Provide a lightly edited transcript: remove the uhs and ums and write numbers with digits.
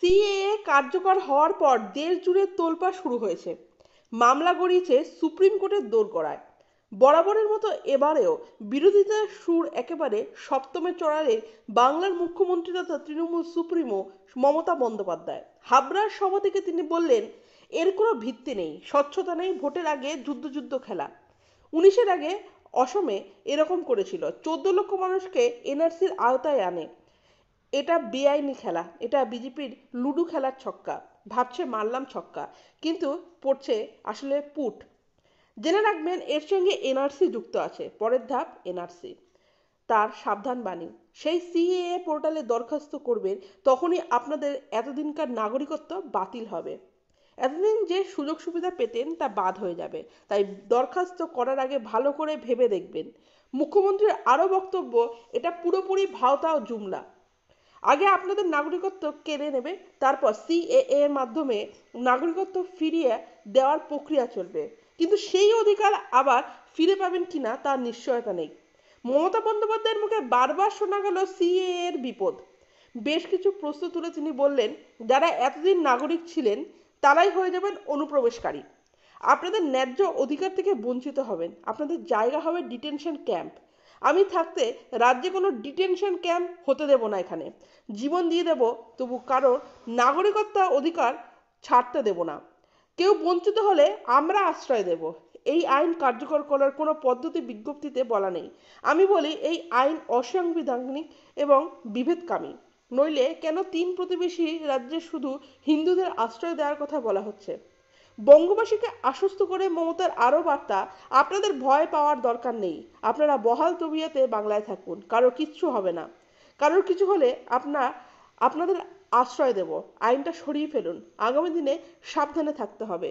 CAA কার্যকর হওয়ার পর দেশ জুড়ে তোলপাড় শুরু হয়েছে। মামলা গড়িয়েছে সুপ্রিম কোর্টের দোরগোড়ায়। বরাবরের মতো এবারেও বিরোধিতার সুর একেবারে সপ্তমে চড়ালেন বাংলার মুখ্যমন্ত্রী তথা তৃণমূল সুপ্রিমো মমতা বন্দ্যোপাধ্যায়। হাবড়ার সভা থেকে তিনি বললেন, এর কোনো ভিত্তি নেই, স্বচ্ছতা নেই, ভোটের আগে যুদ্ধ যুদ্ধ খেলা। 19-এর আগে অসমে এরকম করেছিল, 14 লক্ষ মানুষকে এনআরসির আওতায় আনে। এটা বেআইনি খেলা, এটা বিজেপির লুডু খেলার ছক্কা। ভাবছে মারলাম ছক্কা, কিন্তু পড়ছে আসলে পুট। জেনে রাখবেন এর সঙ্গে এনআরসি যুক্ত আছে। পরের ধাপ এনআরসি, তার সাবধান বাণী। সেই সিএএ পোর্টালে দরখাস্ত করবেন, তখনই আপনাদের এতদিনকার নাগরিকত্ব বাতিল হবে। এতদিন যে সুযোগ সুবিধা পেতেন তা বাদ হয়ে যাবে। তাই দরখাস্ত করার আগে ভালো করে ভেবে দেখবেন। মুখ্যমন্ত্রীর আরও বক্তব্য, এটা পুরোপুরি ভাওতা ও জুমলা। আগে আপনাদের নাগরিকত্ব কেড়ে নেবে, তারপর সিএএ এর মাধ্যমে নাগরিকত্ব ফিরিয়ে দেওয়ার প্রক্রিয়া চলবে। কিন্তু সেই অধিকার আবার ফিরে পাবেন কিনা তার নিশ্চয়তা নেই। মমতা বন্দ্যোপাধ্যায়ের মুখে বারবার শোনা গেল সিএএ এর বিপদ। বেশ কিছু প্রশ্ন তুলে তিনি বললেন, যারা এতদিন নাগরিক ছিলেন তারাই হয়ে যাবেন অনুপ্রবেশকারী। আপনাদের ন্যায্য অধিকার থেকে বঞ্চিত হবেন। আপনাদের জায়গা হবে ডিটেনশন ক্যাম্প। আমি থাকতে রাজ্যে কোনো ডিটেনশন ক্যাম্প হতে দেব না। এখানে জীবন দিয়ে দেব, তবু কারোর নাগরিকত্ব অধিকার ছাড়তে দেব না। কেউ বঞ্চিত হলে আমরা আশ্রয় দেব। এই আইন কার্যকর করার কোনো পদ্ধতি বিজ্ঞপ্তিতে বলা নেই। আমি বলি, এই আইন অসাংবিধানিক এবং বিভেদকামী। নইলে কেন 3 প্রতিবেশী রাজ্যে শুধু হিন্দুদের আশ্রয় দেওয়ার কথা বলা হচ্ছে? বঙ্গবাসীকে আশ্বস্ত করে মমতার আরও বার্তা, আপনাদের ভয় পাওয়ার দরকার নেই। আপনারা বহাল তবিয়তে বাংলায় থাকুন, কারোর কিচ্ছু হবে না। কারোর কিছু হলে আপনাদের আশ্রয় দেব। আইনটা সরিয়ে ফেলুন। আগামী দিনে সাবধানে থাকতে হবে।